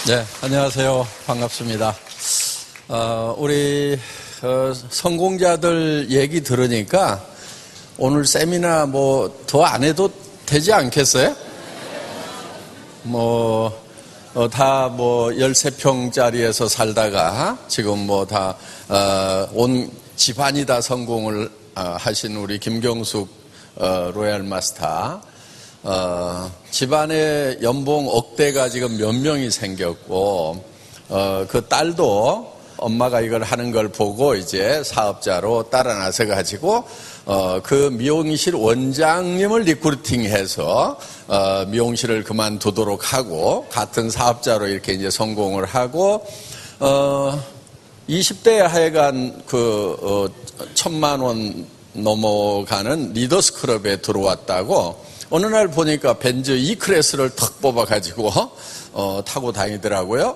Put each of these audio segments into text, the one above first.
네, 안녕하세요. 반갑습니다. 우리 성공자들 얘기 들으니까 오늘 세미나 뭐 더 안 해도 되지 않겠어요? 다 13평짜리에서 살다가 지금 온 집안이 다 성공을 하신 우리 김경숙 로얄 마스터. 집안에 연봉 억대가 지금 몇 명이 생겼고, 그 딸도 엄마가 이걸 하는 걸 보고 이제 사업자로 따라 나서가지고, 그 미용실 원장님을 리크루팅해서, 미용실을 그만두도록 하고, 같은 사업자로 이렇게 이제 성공을 하고, 20대에 하여간 1,000만 원 넘어가는 리더스 클럽에 들어왔다고, 어느 날 보니까 벤츠 E클래스를 턱 뽑아가지고, 타고 다니더라고요.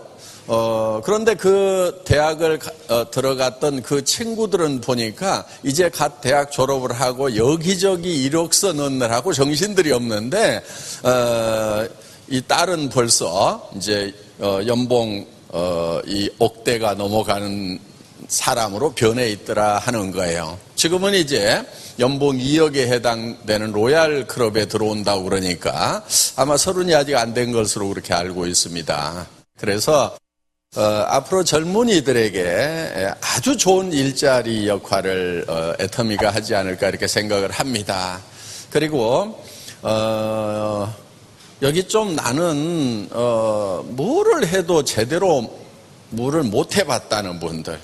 그런데 그 대학을 들어갔던 그 친구들은 보니까 이제 갓 대학 졸업을 하고 여기저기 이력서 넣느라고 정신들이 없는데, 이 딸은 벌써 이제, 연봉, 이 억대가 넘어가는 사람으로 변해 있더라 하는 거예요. 지금은 이제 연봉 2억에 해당되는 로얄 클럽에 들어온다고 그러니까 아마 30이 아직 안 된 것으로 그렇게 알고 있습니다. 그래서 앞으로 젊은이들에게 아주 좋은 일자리 역할을 애터미가 하지 않을까 이렇게 생각을 합니다. 그리고 여기 좀 나는 뭐를 해도 제대로 뭐를 못 해봤다는 분들,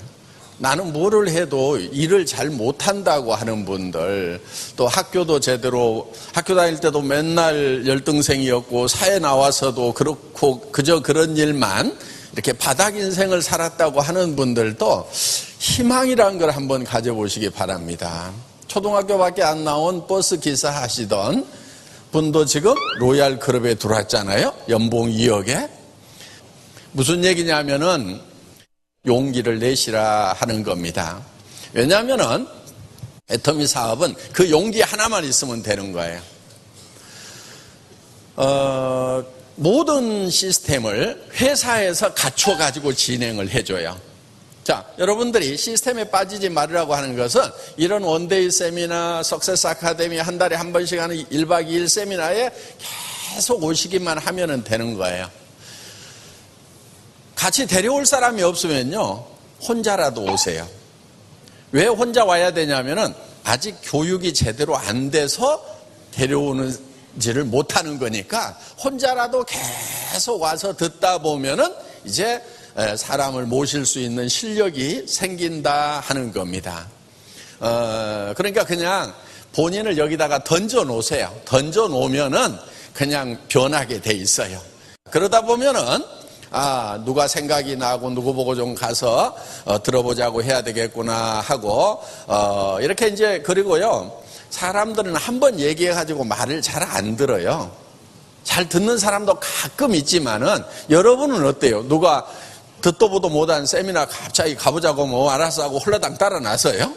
나는 뭐를 해도 일을 잘 못한다고 하는 분들, 또 학교도 제대로, 학교 다닐 때도 맨날 열등생이었고 사회 나와서도 그렇고 그저 그런 일만 이렇게 바닥 인생을 살았다고 하는 분들도 희망이라는 걸 한번 가져보시기 바랍니다. 초등학교밖에 안 나온 버스 기사 하시던 분도 지금 로얄 클럽에 들어왔잖아요. 연봉 2억에. 무슨 얘기냐면은 용기를 내시라 하는 겁니다. 왜냐하면은 애터미 사업은 그 용기 하나만 있으면 되는 거예요. 모든 시스템을 회사에서 갖춰가지고 진행을 해줘요. 자, 여러분들이 시스템에 빠지지 말으라고 하는 것은 이런 원데이 세미나, 석세스 아카데미 한 달에 한 번씩 하는 1박 2일 세미나에 계속 오시기만 하면 되는 거예요. 같이 데려올 사람이 없으면요, 혼자라도 오세요. 왜 혼자 와야 되냐면은 아직 교육이 제대로 안 돼서 데려오는지를 못하는 거니까 혼자라도 계속 와서 듣다 보면은 이제 사람을 모실 수 있는 실력이 생긴다 하는 겁니다. 그러니까 그냥 본인을 여기다가 던져 놓으세요. 던져 놓으면은 그냥 변하게 돼 있어요. 그러다 보면은 누가 생각이 나고 누구 보고 좀 가서 들어보자고 해야 되겠구나 하고 이렇게 이제. 그리고요, 사람들은 한번 얘기해가지고 말을 잘 안 들어요. 잘 듣는 사람도 가끔 있지만은, 여러분은 어때요? 누가 듣도 보도 못한 세미나 갑자기 가보자고 뭐 알아서 하고 홀라당 따라 나서요?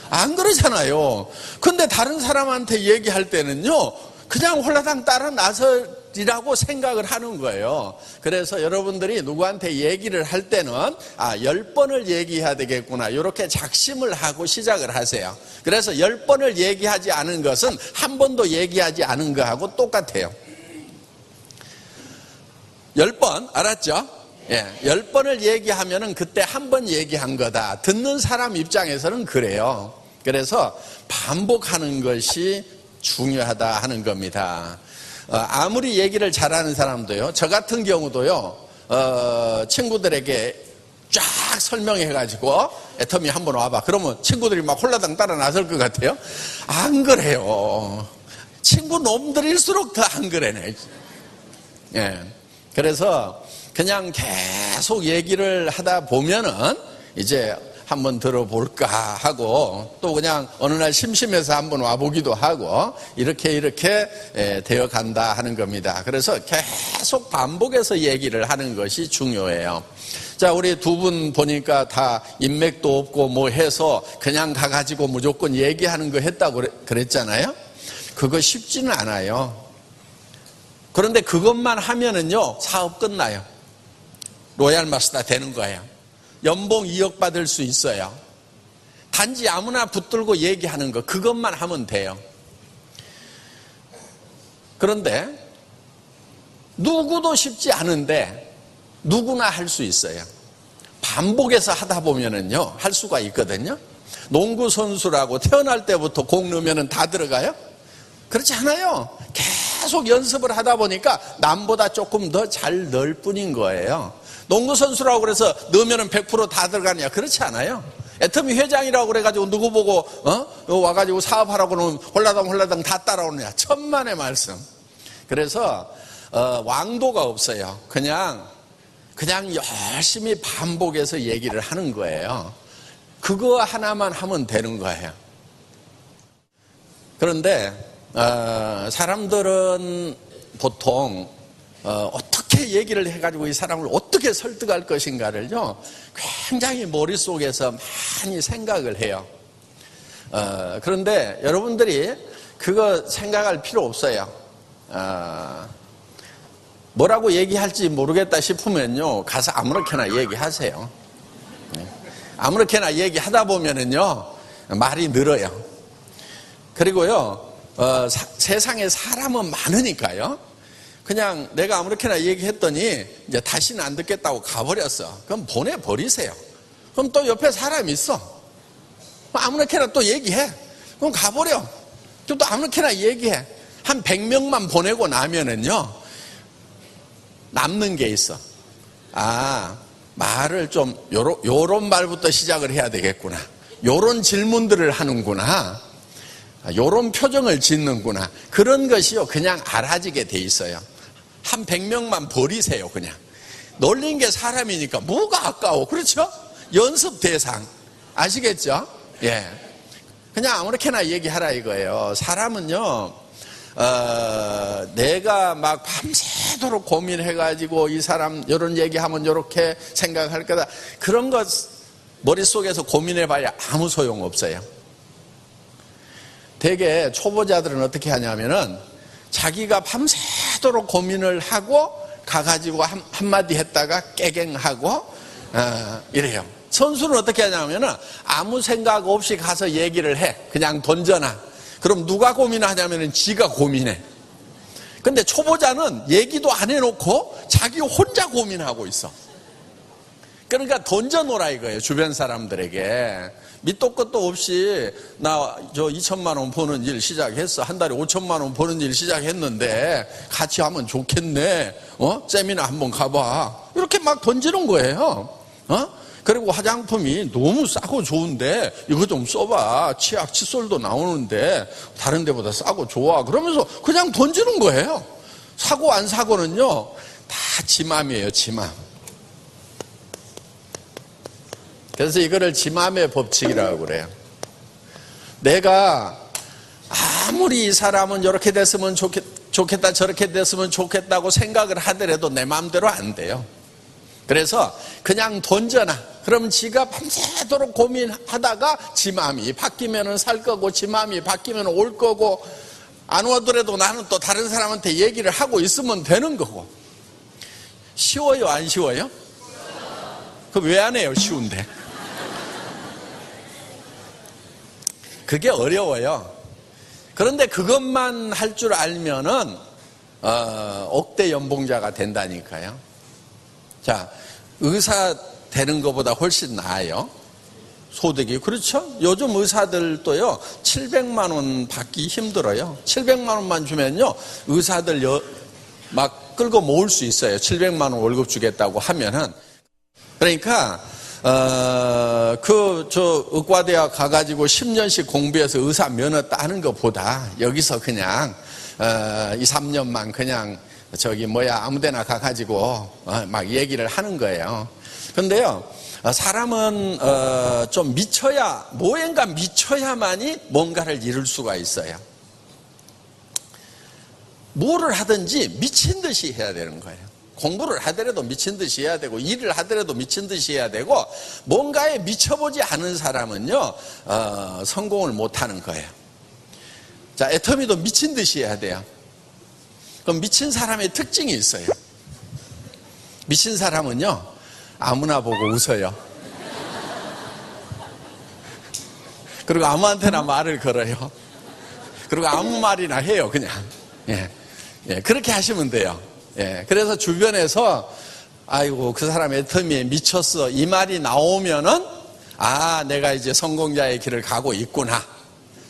안 그러잖아요. 근데 다른 사람한테 얘기할 때는요, 그냥 홀라당 따라 나서리라고 생각을 하는 거예요. 그래서 여러분들이 누구한테 얘기를 할 때는 10번을 얘기해야 되겠구나, 이렇게 작심을 하고 시작을 하세요. 그래서 10번을 얘기하지 않은 것은 한 번도 얘기하지 않은 거하고 똑같아요. 10번 알았죠? 예, 10번을 얘기하면은 그때 한 번 얘기한 거다. 듣는 사람 입장에서는 그래요. 그래서 반복하는 것이 중요하다 하는 겁니다. 아무리 얘기를 잘하는 사람도요, 저 같은 경우도요, 친구들에게 쫙 설명해가지고 애터미 한번 와봐, 그러면 친구들이 막 홀라당 따라 나설 것 같아요? 안 그래요. 친구 놈들일수록 더 안 그래네. 예. 그래서 그냥 계속 얘기를 하다 보면은 이제 한번 들어볼까 하고, 또 그냥 어느 날 심심해서 한번 와보기도 하고, 이렇게 되어 간다 하는 겁니다. 그래서 계속 반복해서 얘기를 하는 것이 중요해요. 자, 우리 두 분 보니까 다 인맥도 없고 뭐 해서 그냥 가가지고 무조건 얘기하는 거 했다고 그랬잖아요. 그거 쉽지는 않아요. 그런데 그것만 하면은요, 사업 끝나요. 로얄 마스터 되는 거예요. 연봉 2억 받을 수 있어요. 단지 아무나 붙들고 얘기하는 거, 그것만 하면 돼요. 그런데 누구도 쉽지 않은데 누구나 할 수 있어요. 반복해서 하다 보면은요, 할 수가 있거든요. 농구 선수라고 태어날 때부터 공 넣으면 다 들어가요? 그렇지 않아요. 계속 연습을 하다 보니까 남보다 조금 더 잘 넣을 뿐인 거예요. 농구 선수라고 그래서 넣으면 100% 다 들어가냐? 그렇지 않아요. 애터미 회장이라고 그래가지고 누구 보고 와가지고 사업하라고 그러면 홀라당 다 따라오느냐? 천만의 말씀. 그래서 왕도가 없어요. 그냥 열심히 반복해서 얘기를 하는 거예요. 그거 하나만 하면 되는 거예요. 그런데 사람들은 보통 어떻게 얘기를 해가지고 이 사람을 어떻게 설득할 것인가를요, 굉장히 머릿속에서 많이 생각을 해요. 그런데 여러분들이 그거 생각할 필요 없어요. 뭐라고 얘기할지 모르겠다 싶으면요, 가서 아무렇게나 얘기하세요. 아무렇게나 얘기하다 보면은요, 말이 늘어요. 그리고요, 세상에 사람은 많으니까요, 그냥 내가 아무렇게나 얘기했더니 이제 다시는 안 듣겠다고 가버렸어. 그럼 보내버리세요. 그럼 또 옆에 사람이 있어. 아무렇게나 또 얘기해. 그럼 가버려. 또 아무렇게나 얘기해. 한 100명만 보내고 나면은요, 남는 게 있어. 말을 좀 요런 말부터 시작을 해야 되겠구나. 요런 질문들을 하는구나. 요런 표정을 짓는구나. 그런 것이요, 그냥 알아지게 돼 있어요. 한 100명만 버리세요. 그냥 놀린 게 사람이니까 뭐가 아까워. 그렇죠? 연습 대상. 아시겠죠? 예. 그냥 아무렇게나 얘기하라 이거예요. 사람은요, 내가 막 밤새도록 고민해가지고 이 사람 이런 얘기하면 이렇게 생각할 거다, 그런 것 머릿속에서 고민해봐야 아무 소용 없어요. 되게 초보자들은 어떻게 하냐면은 자기가 밤새도록 고민을 하고 가가지고 한마디 했다가 깨갱하고 이래요. 선수는 어떻게 하냐면은 아무 생각 없이 가서 얘기를 해. 그냥 던져놔. 그럼 누가 고민하냐면은 지가 고민해. 근데 초보자는 얘기도 안 해놓고 자기 혼자 고민하고 있어. 그러니까 던져놓으라 이거예요. 주변 사람들에게. 밑도 끝도 없이 나 2천만 원 버는 일 시작했어. 한 달에 5천만 원 버는 일 시작했는데 같이 하면 좋겠네. 세미나 한번 가봐. 이렇게 막 던지는 거예요. 그리고 화장품이 너무 싸고 좋은데 이거 좀 써봐. 치약, 칫솔도 나오는데 다른 데보다 싸고 좋아. 그러면서 그냥 던지는 거예요. 사고 안 사고는요, 다 지 맘이에요. 지 맘. 그래서 이거를 지 맘의 법칙이라고 그래요. 내가 아무리 이 사람은 이렇게 됐으면 좋겠다, 저렇게 됐으면 좋겠다고 생각을 하더라도 내 마음대로 안 돼요. 그래서 그냥 던져놔. 그럼 지가 밤새도록 고민하다가 지 마음이 바뀌면 살 거고, 지 마음이 바뀌면 올 거고, 안 오더라도 나는 또 다른 사람한테 얘기를 하고 있으면 되는 거고. 쉬워요, 안 쉬워요? 그럼 왜 안 해요, 쉬운데? 그게 어려워요. 그런데 그것만 할 줄 알면은 억대 연봉자가 된다니까요. 자, 의사 되는 것보다 훨씬 나아요. 소득이. 그렇죠? 요즘 의사들도요, 700만 원 받기 힘들어요. 700만 원만 주면요, 의사들 막 끌고 모을 수 있어요. 700만 원 월급 주겠다고 하면은. 그러니까 의과대학 가가지고 10년씩 공부해서 의사 면허 따는 것보다 여기서 그냥 2, 3년만 그냥 아무데나 가가지고 막 얘기를 하는 거예요. 근데요, 사람은 좀 뭐인가 미쳐야만이 뭔가를 이룰 수가 있어요. 뭐를 하든지 미친 듯이 해야 되는 거예요. 공부를 하더라도 미친 듯이 해야 되고, 일을 하더라도 미친 듯이 해야 되고, 뭔가에 미쳐보지 않은 사람은요, 성공을 못 하는 거예요. 자, 애터미도 미친 듯이 해야 돼요. 그럼 미친 사람의 특징이 있어요. 미친 사람은요, 아무나 보고 웃어요. 그리고 아무한테나 말을 걸어요. 그리고 아무 말이나 해요, 그냥. 예. 예, 그렇게 하시면 돼요. 예. 그래서 주변에서, 아이고, 그 사람 애터미에 미쳤어. 이 말이 나오면은, 아, 내가 이제 성공자의 길을 가고 있구나.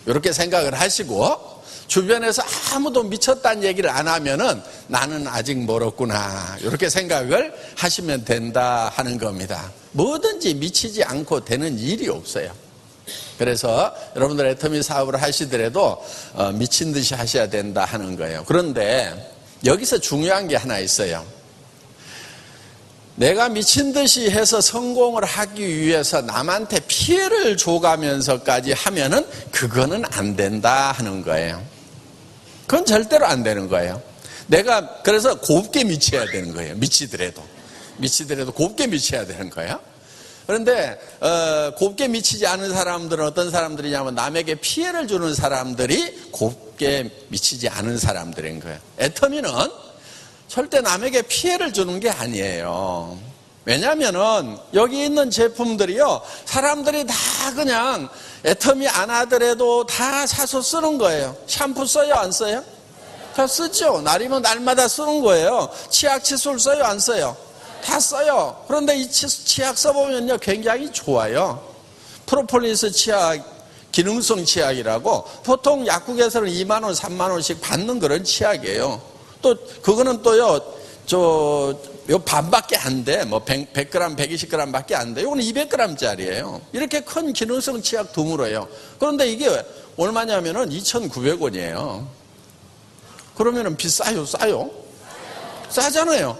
이렇게 생각을 하시고, 주변에서 아무도 미쳤다는 얘기를 안 하면은 나는 아직 멀었구나. 이렇게 생각을 하시면 된다 하는 겁니다. 뭐든지 미치지 않고 되는 일이 없어요. 그래서 여러분들 애터미 사업을 하시더라도 미친 듯이 하셔야 된다 하는 거예요. 그런데 여기서 중요한 게 하나 있어요. 내가 미친 듯이 해서 성공을 하기 위해서 남한테 피해를 줘가면서까지 하면은 그거는 안 된다 하는 거예요. 그건 절대로 안 되는 거예요. 내가 그래서 곱게 미쳐야 되는 거예요. 미치더라도 곱게 미쳐야 되는 거예요. 그런데 곱게 미치지 않은 사람들은 어떤 사람들이냐면 남에게 피해를 주는 사람들이 곱게 미치지 않은 사람들인 거예요. 애터미는 절대 남에게 피해를 주는 게 아니에요. 왜냐하면은 여기 있는 제품들이요, 사람들이 다 그냥 애터미 안 하더라도 다 사서 쓰는 거예요. 샴푸 써요, 안 써요? 다 쓰죠. 날이면 날마다 쓰는 거예요. 치약 칫솔 써요, 안 써요? 다 써요. 그런데 이 치약 써보면요, 굉장히 좋아요. 프로폴리스 치약, 기능성 치약이라고 보통 약국에서는 2만 원, 3만 원씩 받는 그런 치약이에요. 또 그거는 또요, 요 반밖에 안 돼. 뭐 100g, 120g 밖에 안 돼. 이거는 200g짜리예요. 이렇게 큰 기능성 치약 드물어요. 그런데 이게 얼마냐면은 2,900원이에요. 그러면은 비싸요, 싸요? 싸잖아요.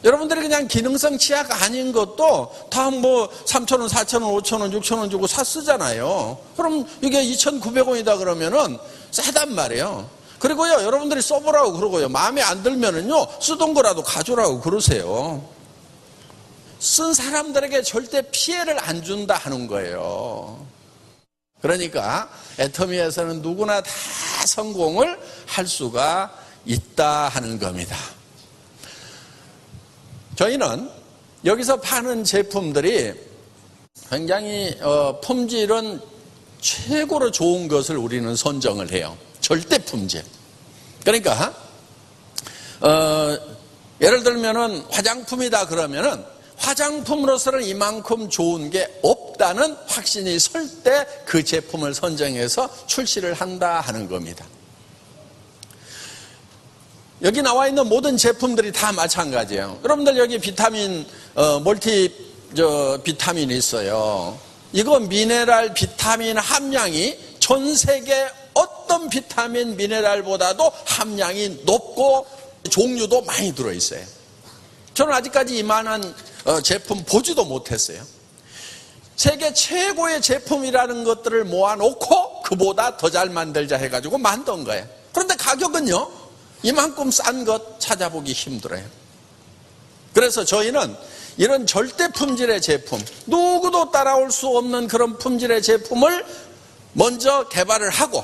여러분들이 그냥 기능성 치약 아닌 것도 다 뭐 3,000원, 4,000원, 5,000원, 6,000원 주고 사 쓰잖아요. 그럼 이게 2,900원이다 그러면은 싸단 말이에요. 그리고요, 여러분들이 써보라고 그러고요, 마음에 안 들면은요, 쓰던 거라도 가져라고 그러세요. 쓴 사람들에게 절대 피해를 안 준다 하는 거예요. 그러니까 애터미에서는 누구나 다 성공을 할 수가 있다 하는 겁니다. 저희는 여기서 파는 제품들이 굉장히 품질은 최고로 좋은 것을 우리는 선정을 해요. 절대 품질. 그러니까 예를 들면은 화장품이다 그러면은 화장품으로서는 이만큼 좋은 게 없다는 확신이 설 때 그 제품을 선정해서 출시를 한다 하는 겁니다. 여기 나와 있는 모든 제품들이 다 마찬가지예요. 여러분들 여기 비타민 비타민이 있어요. 이거 미네랄 비타민 함량이 전 세계 어떤 비타민 미네랄보다도 함량이 높고 종류도 많이 들어있어요. 저는 아직까지 이만한 제품 보지도 못했어요. 세계 최고의 제품이라는 것들을 모아놓고 그보다 더 잘 만들자 해가지고 만든 거예요. 그런데 가격은요, 이만큼 싼 것 찾아보기 힘들어요. 그래서 저희는 이런 절대 품질의 제품, 누구도 따라올 수 없는 그런 품질의 제품을 먼저 개발을 하고,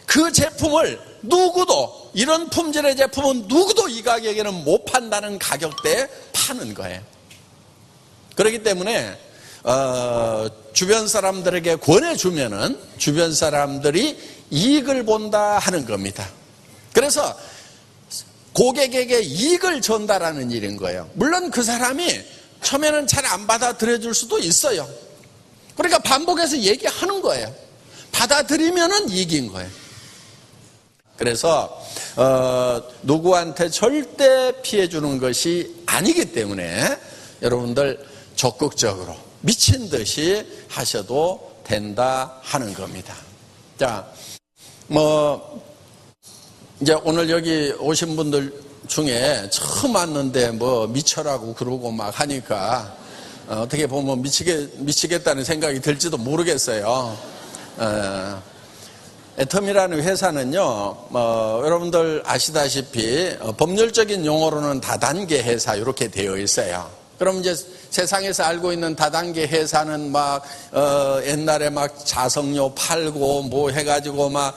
그 제품을 누구도, 이런 품질의 제품은 누구도 이 가격에는 못 판다는 가격대에 파는 거예요. 그렇기 때문에 주변 사람들에게 권해주면은 주변 사람들이 이익을 본다 하는 겁니다. 그래서 고객에게 이익을 전달하는 일인 거예요. 물론 그 사람이 처음에는 잘 안 받아들여줄 수도 있어요. 그러니까 반복해서 얘기하는 거예요. 받아들이면은 이익인 거예요. 그래서 누구한테 절대 피해 주는 것이 아니기 때문에 여러분들 적극적으로 미친 듯이 하셔도 된다 하는 겁니다. 자, 이제 오늘 여기 오신 분들 중에 처음 왔는데 미쳐라고 그러고 막 하니까 어떻게 보면 미치겠다는 생각이 들지도 모르겠어요. 애터미라는 회사는요, 여러분들 아시다시피 법률적인 용어로는 다단계 회사 이렇게 되어 있어요. 그럼 이제 세상에서 알고 있는 다단계 회사는 막, 옛날에 막 자석료 팔고 뭐 해가지고 막,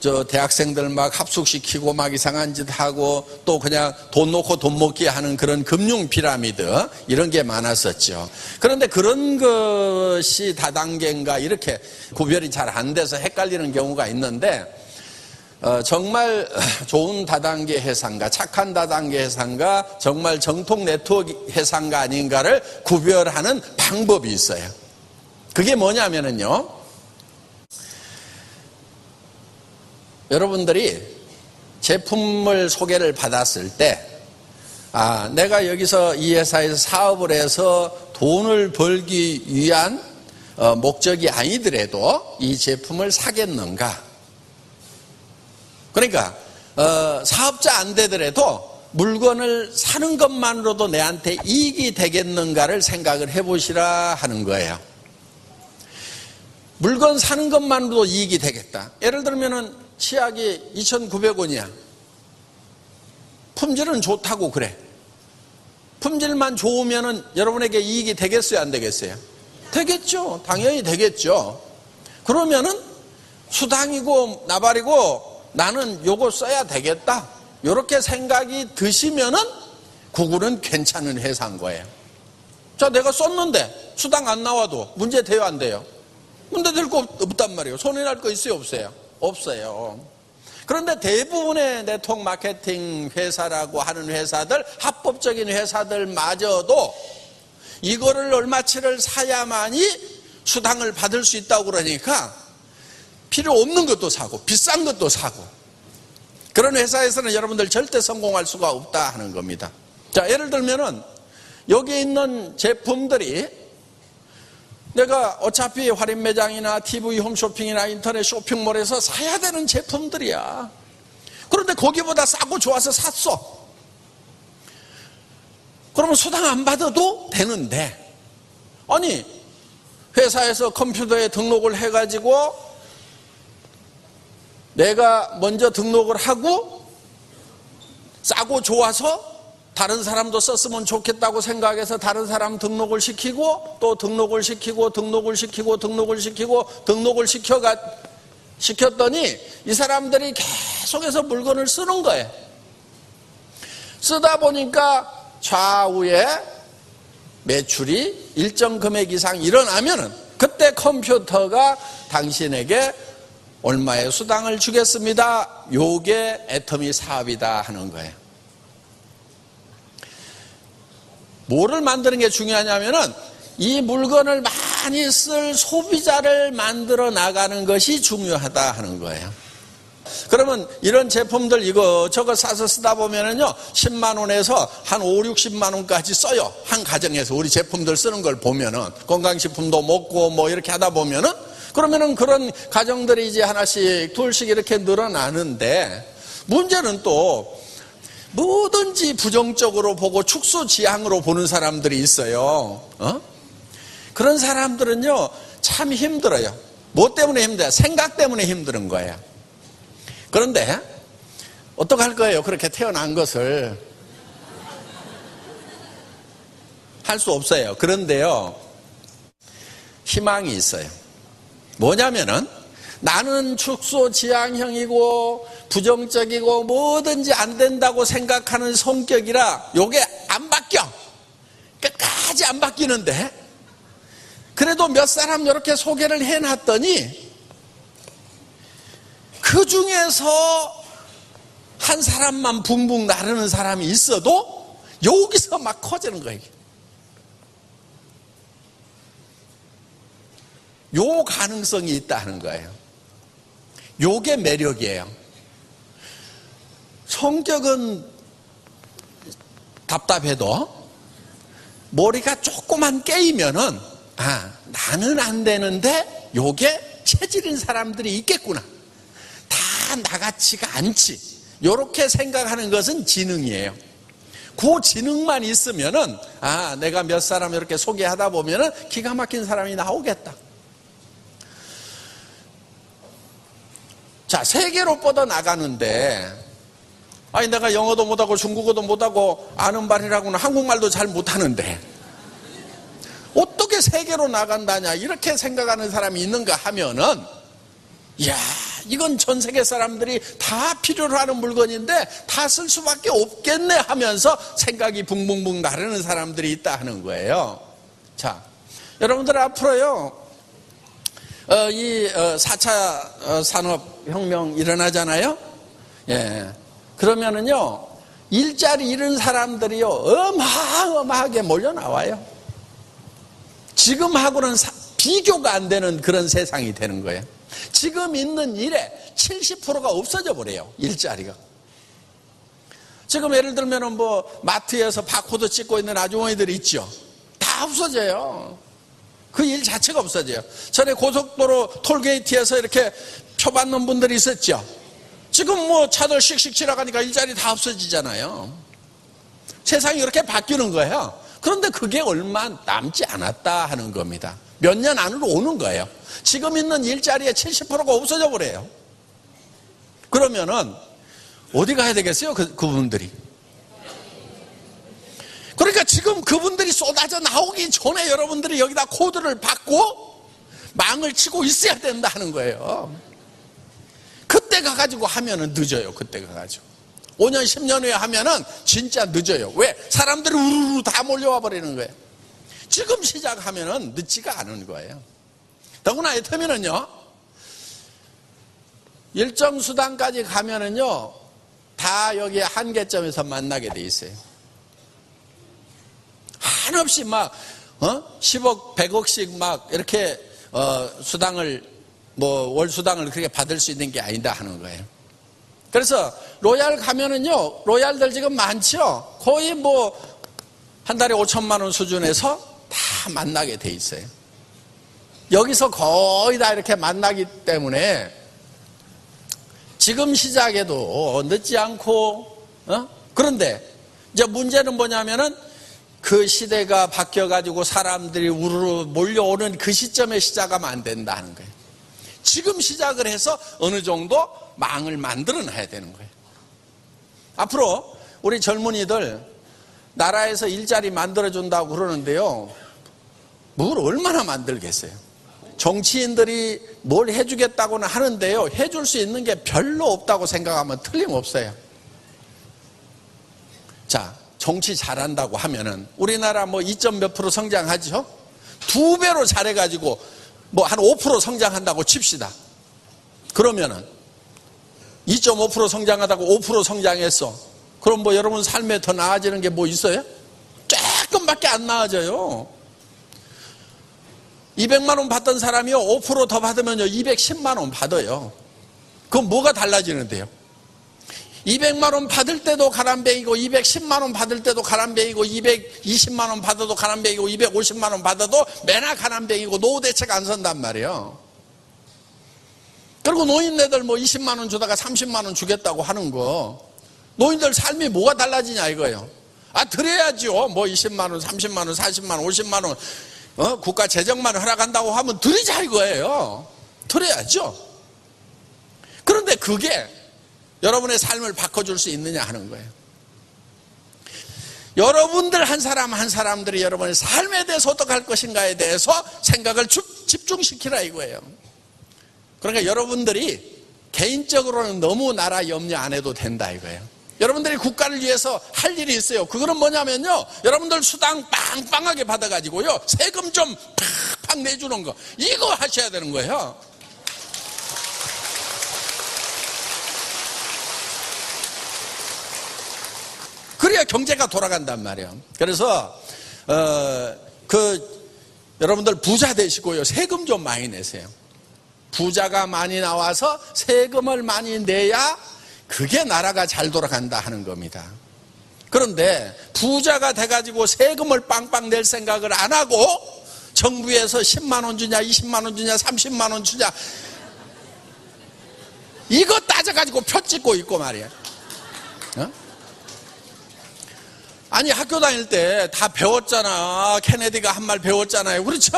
저 대학생들 막 합숙시키고 막 이상한 짓 하고 또 그냥 돈 놓고 돈 먹기 하는 그런 금융 피라미드 이런 게 많았었죠. 그런데 그런 것이 다단계인가 이렇게 구별이 잘 안 돼서 헷갈리는 경우가 있는데 정말 좋은 다단계 회사인가 착한 다단계 회사인가 정말 정통 네트워크 회사인가 아닌가를 구별하는 방법이 있어요. 그게 뭐냐면요, 여러분들이 제품을 소개를 받았을 때 내가 여기서 이 회사에서 사업을 해서 돈을 벌기 위한 목적이 아니더라도 이 제품을 사겠는가. 그러니까 사업자 안 되더라도 물건을 사는 것만으로도 내한테 이익이 되겠는가를 생각을 해보시라 하는 거예요. 물건 사는 것만으로도 이익이 되겠다. 예를 들면은 치약이 2,900원이야. 품질은 좋다고 그래. 품질만 좋으면은 여러분에게 이익이 되겠어요, 안 되겠어요? 되겠죠. 당연히 되겠죠. 그러면은 수당이고 나발이고 나는 요거 써야 되겠다. 이렇게 생각이 드시면은 그거는 괜찮은 회사인 거예요. 자, 내가 썼는데 수당 안 나와도 문제 돼요, 안 돼요? 문제 될 거 없단 말이에요. 손해날 거 있어요, 없어요? 없어요. 그런데 대부분의 네트워크 마케팅 회사라고 하는 회사들, 합법적인 회사들마저도 이거를 얼마치를 사야만이 수당을 받을 수 있다고 그러니까 필요 없는 것도 사고 비싼 것도 사고, 그런 회사에서는 여러분들 절대 성공할 수가 없다 하는 겁니다. 자, 예를 들면은 여기 있는 제품들이 내가 어차피 할인 매장이나 TV 홈쇼핑이나 인터넷 쇼핑몰에서 사야 되는 제품들이야. 그런데 거기보다 싸고 좋아서 샀어. 그러면 수당 안 받아도 되는데, 아니 회사에서 컴퓨터에 등록을 해가지고 내가 먼저 등록을 하고 싸고 좋아서 다른 사람도 썼으면 좋겠다고 생각해서 다른 사람 등록을 시키고 또 등록을 시키고 시켰더니 이 사람들이 계속해서 물건을 쓰는 거예요. 쓰다 보니까 좌우에 매출이 일정 금액 이상 일어나면은 그때 컴퓨터가 당신에게 얼마의 수당을 주겠습니다. 요게 애터미 사업이다 하는 거예요. 뭐를 만드는 게 중요하냐면은 이 물건을 많이 쓸 소비자를 만들어 나가는 것이 중요하다 하는 거예요. 그러면 이런 제품들 이거저거 사서 쓰다 보면은요 10만 원에서 한 5, 60만 원까지 써요. 한 가정에서 우리 제품들 쓰는 걸 보면은 건강식품도 먹고 뭐 이렇게 하다 보면은, 그러면은 그런 가정들이 이제 하나씩 둘씩 이렇게 늘어나는데, 문제는 또 뭐든지 부정적으로 보고 축소지향으로 보는 사람들이 있어요. 그런 사람들은요 참 힘들어요. 뭐 때문에 힘들어요? 생각 때문에 힘든 거예요. 그런데 어떡할 거예요? 그렇게 태어난 것을 할 수 없어요. 그런데요 희망이 있어요. 뭐냐면은 나는 축소지향형이고 부정적이고 뭐든지 안 된다고 생각하는 성격이라 요게 안 바뀌어. 끝까지 안 바뀌는데, 그래도 몇 사람 이렇게 소개를 해놨더니 그 중에서 한 사람만 붕붕 나르는 사람이 있어도 여기서 막 커지는 거예요. 요 가능성이 있다는 거예요. 요게 매력이에요. 성격은 답답해도 머리가 조금만 깨이면은 나는 안 되는데 요게 체질인 사람들이 있겠구나. 다 나같지가 않지. 요렇게 생각하는 것은 지능이에요. 그 지능만 있으면은 내가 몇 사람 이렇게 소개하다 보면은 기가 막힌 사람이 나오겠다. 자, 세계로 뻗어 나가는데 아니 내가 영어도 못하고 중국어도 못하고 아는 말이라고는 한국말도 잘 못하는데 어떻게 세계로 나간다냐 이렇게 생각하는 사람이 있는가 하면은 이야 이건 전 세계 사람들이 다 필요로 하는 물건인데 다 쓸 수밖에 없겠네 하면서 생각이 붕붕붕 나르는 사람들이 있다 하는 거예요. 자, 여러분들 앞으로요 이 4차 산업혁명 일어나잖아요. 예. 그러면은요 일자리 잃은 사람들이요 어마어마하게 몰려 나와요. 지금하고는 비교가 안 되는 그런 세상이 되는 거예요. 지금 있는 일에 70%가 없어져 버려요. 일자리가. 지금 예를 들면 뭐 마트에서 바코드 찍고 있는 아주머니들이 있죠. 다 없어져요. 그 일 자체가 없어져요. 전에 고속도로 톨게이트에서 이렇게 표 받는 분들이 있었죠. 지금 뭐 차들 씩씩 지나가니까 일자리 다 없어지잖아요. 세상이 이렇게 바뀌는 거예요. 그런데 그게 얼마 남지 않았다 하는 겁니다. 몇 년 안으로 오는 거예요. 지금 있는 일자리의 70%가 없어져 버려요. 그러면은 어디 가야 되겠어요? 그분들이. 그러니까 지금 그분들이 쏟아져 나오기 전에 여러분들이 여기다 코드를 받고 망을 치고 있어야 된다 하는 거예요. 그때 가가지고 하면은 늦어요. 그때 가가지고 5년 10년 후에 하면은 진짜 늦어요. 왜? 사람들이 우르르 다 몰려와 버리는 거예요. 지금 시작하면은 늦지가 않은 거예요. 더구나 이를테면은요 일정 수단까지 가면은요 다 여기 한계점에서 만나게 돼 있어요. 한없이 막 10억 100억씩 막 이렇게 수당을 뭐 월 수당을 그렇게 받을 수 있는 게 아니다 하는 거예요. 그래서 로얄 가면은요 로얄들 지금 많죠. 거의 뭐 한 달에 5천만 원 수준에서 다 만나게 돼 있어요. 여기서 거의 다 이렇게 만나기 때문에 지금 시작해도 늦지 않고 그런데 이제 문제는 뭐냐면은 그 시대가 바뀌어가지고 사람들이 우르르 몰려오는 그 시점에 시작하면 안 된다는 거예요. 지금 시작을 해서 어느 정도 망을 만들어 놔야 되는 거예요. 앞으로 우리 젊은이들 나라에서 일자리 만들어준다고 그러는데요. 뭘 얼마나 만들겠어요. 정치인들이 뭘 해주겠다고는 하는데요. 해줄 수 있는 게 별로 없다고 생각하면 틀림없어요. 자, 정치 잘한다고 하면은 우리나라 뭐 2점 몇 프로 성장하죠? 2배로 잘해가지고 뭐 한 5% 성장한다고 칩시다. 그러면은 2.5% 성장하다고 5% 성장했어. 그럼 뭐 여러분 삶에 더 나아지는 게 뭐 있어요? 조금밖에 안 나아져요. 200만 원 받던 사람이요 5% 더 받으면요 210만 원 받아요. 그럼 뭐가 달라지는데요? 200만 원 받을 때도 가람뱅이고 210만 원 받을 때도 가람뱅이고 220만 원 받아도 가람뱅이고 250만 원 받아도 매나 가람뱅이고 노후 대책 안 선단 말이에요. 그리고 노인네들 뭐 20만 원 주다가 30만 원 주겠다고 하는 거 노인들 삶이 뭐가 달라지냐 이거예요. 아 드려야죠. 뭐 20만 원 30만 원 40만 원 50만 원 국가 재정만 허락한다고 하면 드리자 이거예요. 드려야죠. 그런데 그게 여러분의 삶을 바꿔줄 수 있느냐 하는 거예요. 여러분들 한 사람 한 사람들이 여러분의 삶에 대해서 어떻게 할 것인가에 대해서 생각을 집중시키라 이거예요. 그러니까 여러분들이 개인적으로는 너무 나라 염려 안 해도 된다 이거예요. 여러분들이 국가를 위해서 할 일이 있어요. 그거는 뭐냐면요. 여러분들 수당 빵빵하게 받아가지고요. 세금 좀 팍팍 내주는 거. 이거 하셔야 되는 거예요. 그래야 경제가 돌아간단 말이에요. 그래서 여러분들 부자 되시고요. 세금 좀 많이 내세요. 부자가 많이 나와서 세금을 많이 내야 그게 나라가 잘 돌아간다 하는 겁니다. 그런데 부자가 돼가지고 세금을 빵빵 낼 생각을 안 하고 정부에서 10만 원 주냐 20만 원 주냐 30만 원 주냐 이거 따져가지고 표 찍고 있고 말이에요. 아니 학교 다닐 때 다 배웠잖아. 케네디가 한 말 배웠잖아요. 그렇죠?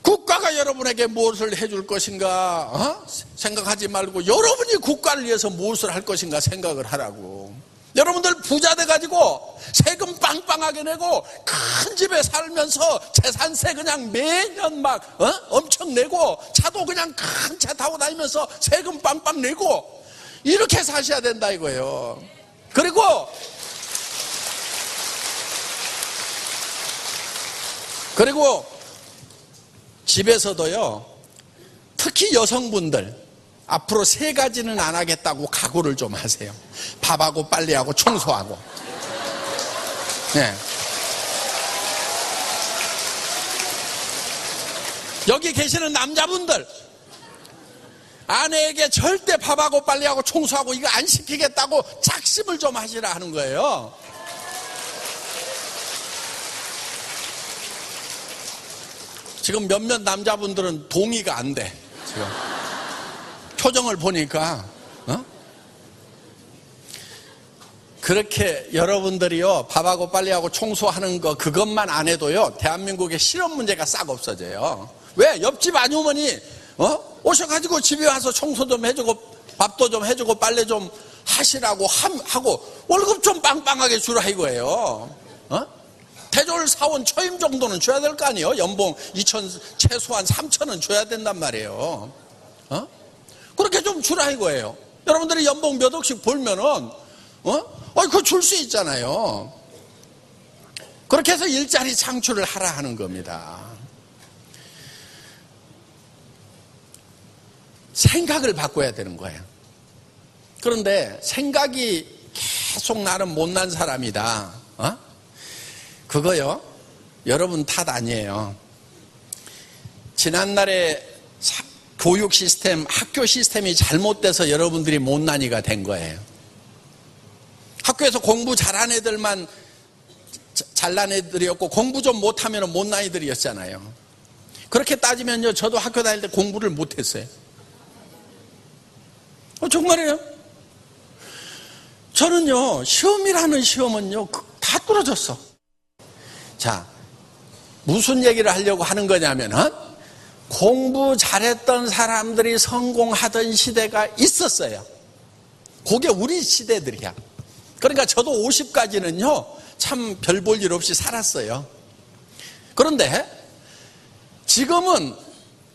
국가가 국가가 여러분에게 무엇을 해줄 것인가 생각하지 말고 여러분이 국가를 위해서 무엇을 할 것인가 생각을 하라고. 여러분들 부자 돼가지고 세금 빵빵하게 내고 큰 집에 살면서 재산세 그냥 매년 막 엄청 내고 차도 그냥 큰 차 타고 다니면서 세금 빵빵 내고 이렇게 사셔야 된다 이거예요. 그리고 집에서도요, 특히 여성분들 앞으로 3가지는 안 하겠다고 각오를 좀 하세요. 밥하고 빨래하고 청소하고. 네. 여기 계시는 남자분들, 아내에게 절대 밥하고 빨래하고 청소하고 이거 안 시키겠다고 작심을 좀 하시라 하는 거예요. 지금 몇몇 남자분들은 동의가 안 돼. 지금 표정을 보니까 그렇게 여러분들이요 밥하고 빨래하고 청소하는 거 그것만 안 해도요 대한민국의 실업 문제가 싹 없어져요. 왜? 옆집 아주머니 오셔가지고 집에 와서 청소 좀 해주고 밥도 좀 해주고 빨래 좀 하시라고 하고 월급 좀 빵빵하게 주라 이거예요. 대졸 사원 초임 정도는 줘야 될 거 아니에요. 연봉 2천 최소한 3천은 줘야 된단 말이에요. 그렇게 좀 주라 이거예요. 여러분들이 연봉 몇 억씩 벌면은 그거 줄 수 있잖아요. 그렇게 해서 일자리 창출을 하라 하는 겁니다. 생각을 바꿔야 되는 거예요. 그런데 생각이 계속 나는 못난 사람이다. 그거요 여러분 탓 아니에요. 지난날에 교육 시스템, 학교 시스템이 잘못돼서 여러분들이 못난이가 된 거예요. 학교에서 공부 잘한 애들만 잘난 애들이었고 공부 좀 못하면 못난 애들이었잖아요. 그렇게 따지면요 저도 학교 다닐 때 공부를 못했어요. 정말이에요. 저는요 시험이라는 시험은요 다 뚫어졌어. 자, 무슨 얘기를 하려고 하는 거냐면은 공부 잘했던 사람들이 성공하던 시대가 있었어요. 그게 우리 시대들이야. 그러니까 저도 50까지는요 참 별 볼 일 없이 살았어요. 그런데 지금은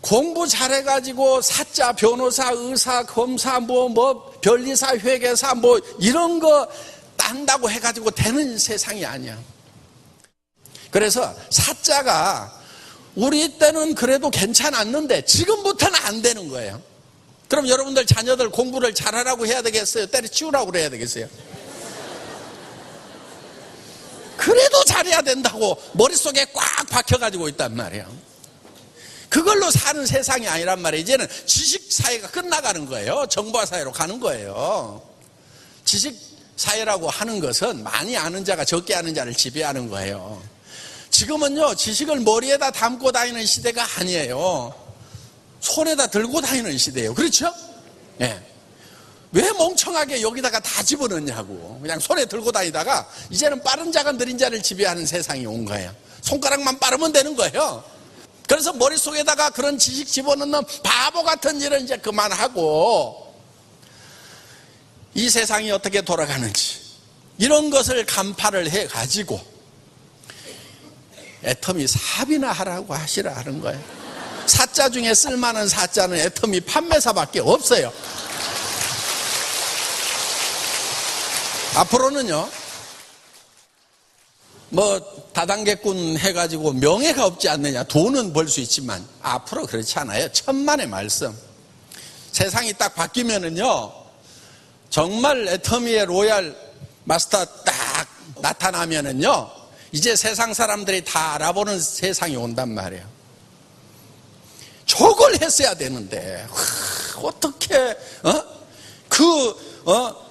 공부 잘해가지고 사자, 변호사, 의사, 검사, 변리사, 회계사 이런 거 딴다고 해가지고 되는 세상이 아니야. 그래서 사자가 우리 때는 그래도 괜찮았는데 지금부터는 안 되는 거예요. 그럼 여러분들 자녀들 공부를 잘하라고 해야 되겠어요? 때려치우라고 그래야 되겠어요? 그래도 잘해야 된다고 머릿속에 꽉 박혀가지고 있단 말이에요. 그걸로 사는 세상이 아니란 말이에요. 이제는 지식사회가 끝나가는 거예요. 정보화사회로 가는 거예요. 지식사회라고 하는 것은 많이 아는 자가 적게 아는 자를 지배하는 거예요. 지금은요 지식을 머리에다 담고 다니는 시대가 아니에요. 손에다 들고 다니는 시대예요. 그렇죠? 네. 왜 멍청하게 여기다가 다 집어넣냐고. 그냥 손에 들고 다니다가 이제는 빠른 자가 느린 자를 지배하는 세상이 온 거예요. 손가락만 빠르면 되는 거예요. 그래서 머릿속에다가 그런 지식 집어넣는 바보 같은 일은 이제 그만하고 이 세상이 어떻게 돌아가는지 이런 것을 간파를 해가지고 애터미 사업이나 하라고 하시라 하는 거예요. 사자 중에 쓸만한 사자는 애터미 판매사밖에 없어요. 앞으로는요 다단계꾼 해가지고 명예가 없지 않느냐. 돈은 벌 수 있지만 앞으로 그렇지 않아요. 천만의 말씀. 세상이 딱 바뀌면은요 정말 애터미의 로얄 마스터 딱 나타나면은요 이제 세상 사람들이 다 알아보는 세상이 온단 말이에요. 저걸 했어야 되는데 어떻게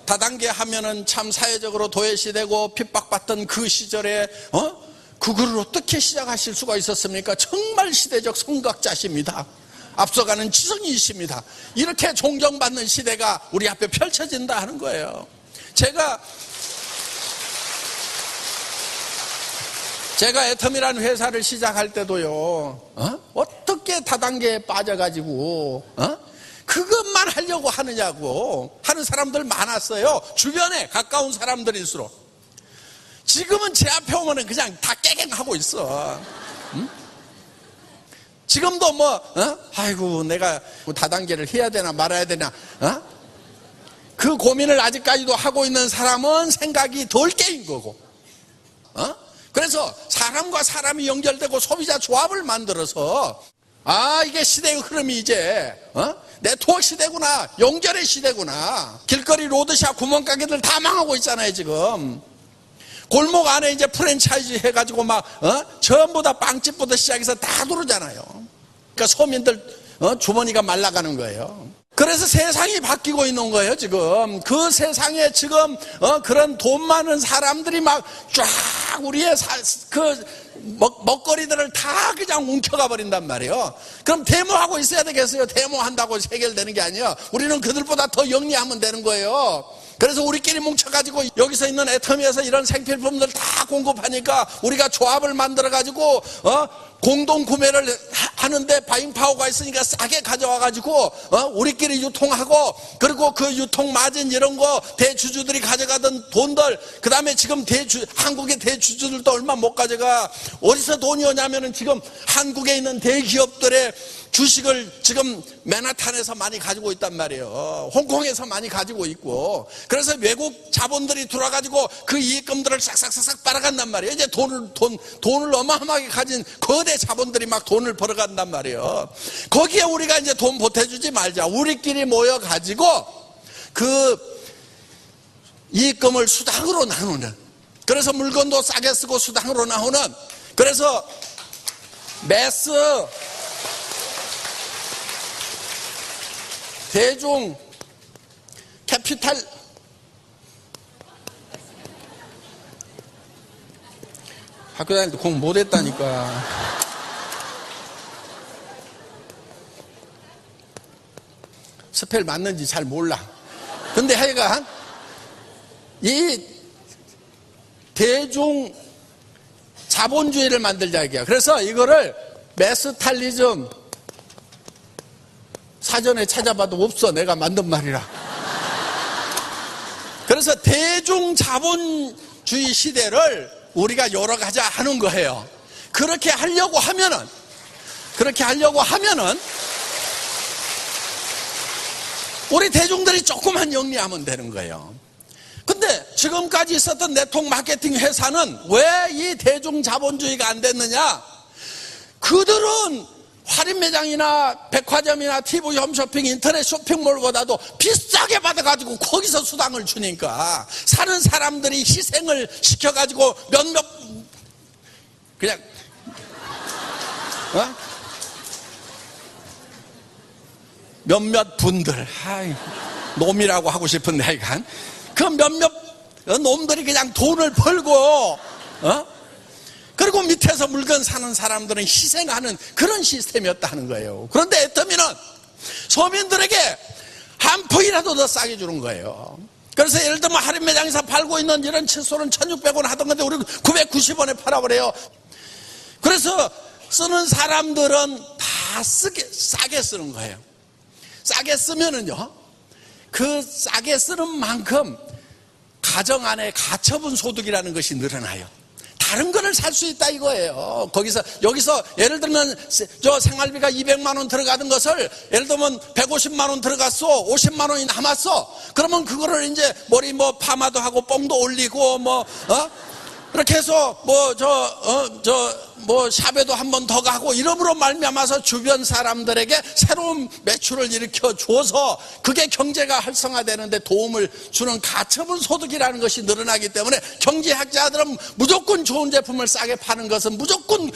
다단계 하면은 참 사회적으로 도외시되고 핍박받던 그 시절에 그거를 어떻게 시작하실 수가 있었습니까? 정말 시대적 선각자십니다. 앞서가는 지성이십니다. 이렇게 존경받는 시대가 우리 앞에 펼쳐진다 하는 거예요. 제가 제가 애텀이라는 회사를 시작할 때도요, 어떻게 다단계에 빠져가지고, 그것만 하려고 하느냐고 하는 사람들 많았어요. 주변에 가까운 사람들일수록. 지금은 제 앞에 오면은 그냥 다 깨갱하고 있어. 지금도 아이고, 내가 다단계를 해야 되나 말아야 되나, 그 고민을 아직까지도 하고 있는 사람은 생각이 덜 깨인 거고, 그래서 사람과 사람이 연결되고 소비자 조합을 만들어서, 이게 시대의 흐름이 이제, 네트워크 시대구나, 연결의 시대구나. 길거리 로드샵 구멍가게들 다 망하고 있잖아요, 지금. 골목 안에 이제 프랜차이즈 해가지고 전부 다 빵집부터 시작해서 다 들어오잖아요. 그러니까 서민들, 주머니가 말라가는 거예요. 그래서 세상이 바뀌고 있는 거예요, 지금. 그 세상에 지금, 그런 돈 많은 사람들이 막 쫙 우리의 먹거리들을 다 그냥 뭉쳐가 버린단 말이에요. 그럼 데모하고 있어야 되겠어요? 데모한다고 해결되는 게 아니에요. 우리는 그들보다 더 영리하면 되는 거예요. 그래서 우리끼리 뭉쳐가지고 여기서 있는 애터미에서 이런 생필품들 다 공급하니까 우리가 조합을 만들어가지고, 공동 구매를 하는데 바잉파워가 있으니까 싸게 가져와가지고, 우리끼리 유통하고, 그리고 그 유통 마진 이런 거 대주주들이 가져가던 돈들, 그 다음에 지금 한국의 대주주들도 얼마 못 가져가. 어디서 돈이 오냐면은 지금 한국에 있는 대기업들의 주식을 지금 맨하탄에서 많이 가지고 있단 말이에요. 홍콩에서 많이 가지고 있고. 그래서 외국 자본들이 들어와가지고 그 이익금들을 싹싹싹 빨아간단 말이에요. 이제 돈을 어마어마하게 가진 거대 자본들이 막 돈을 벌어간단 말이에요. 거기에 우리가 이제 돈 보태주지 말자. 우리끼리 모여가지고 그 이익금을 수당으로 나누는. 그래서 물건도 싸게 쓰고 수당으로 나오는. 그래서 매스 대중 캐피탈 학교 다닐 때 공부 못했다니까. 스펠 맞는지 잘 몰라. 근데 하여간 이 대중 자본주의를 만들자 이게요. 그래서 이거를 메스탈리즘 사전에 찾아봐도 없어. 내가 만든 말이라. 그래서 대중 자본주의 시대를 우리가 열어가자 하는 거예요. 그렇게 하려고 하면은 우리 대중들이 조금만 영리하면 되는 거예요. 근데 지금까지 있었던 네트워크 마케팅 회사는 왜 이 대중 자본주의가 안 됐느냐? 그들은 할인 매장이나 백화점이나 TV 홈쇼핑, 인터넷 쇼핑몰보다도 비싸게 받아가지고 거기서 수당을 주니까 사는 사람들이 희생을 시켜가지고 그냥 몇몇 분들, 놈이라고 하고 싶은데 하여간 그 몇몇 놈들이 그냥 돈을 벌고 그리고 밑에서 물건 사는 사람들은 희생하는 그런 시스템이었다는 거예요. 그런데 애터미는 서민들에게 한 푼이라도 더 싸게 주는 거예요. 그래서 예를 들면 할인 매장에서 팔고 있는 이런 칫솔은 1,600원 하던 건데 우리 990원에 팔아버려요. 그래서 쓰는 사람들은 다 싸게 쓰는 거예요. 싸게 쓰면은요, 그 싸게 쓰는 만큼 가정 안에 가처분 소득이라는 것이 늘어나요. 다른 거를 살 수 있다 이거예요. 여기서 예를 들면 저 생활비가 200만 원 들어가던 것을 예를 들면 150만 원 들어갔어. 50만 원이 남았어. 그러면 그거를 이제 머리 파마도 하고 뽕도 올리고 그렇게 해서 샵에도 한 번 더 가고 이름으로 말미암아서 주변 사람들에게 새로운 매출을 일으켜 줘서 그게 경제가 활성화되는데 도움을 주는 가처분 소득이라는 것이 늘어나기 때문에 경제학자들은 무조건 좋은 제품을 싸게 파는 것은 무조건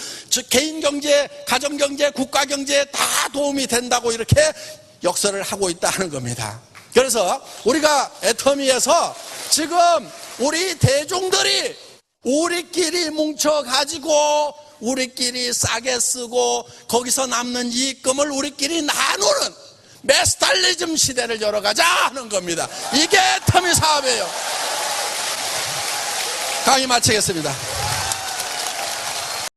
개인 경제, 가정 경제, 국가 경제에 다 도움이 된다고 이렇게 역설을 하고 있다는 겁니다. 그래서 우리가 애터미에서 지금 우리 대중들이 우리끼리 뭉쳐가지고 우리끼리 싸게 쓰고 거기서 남는 이익금을 우리끼리 나누는 메스탈리즘 시대를 열어가자 하는 겁니다. 이게 애터미 사업이에요. 강의 마치겠습니다.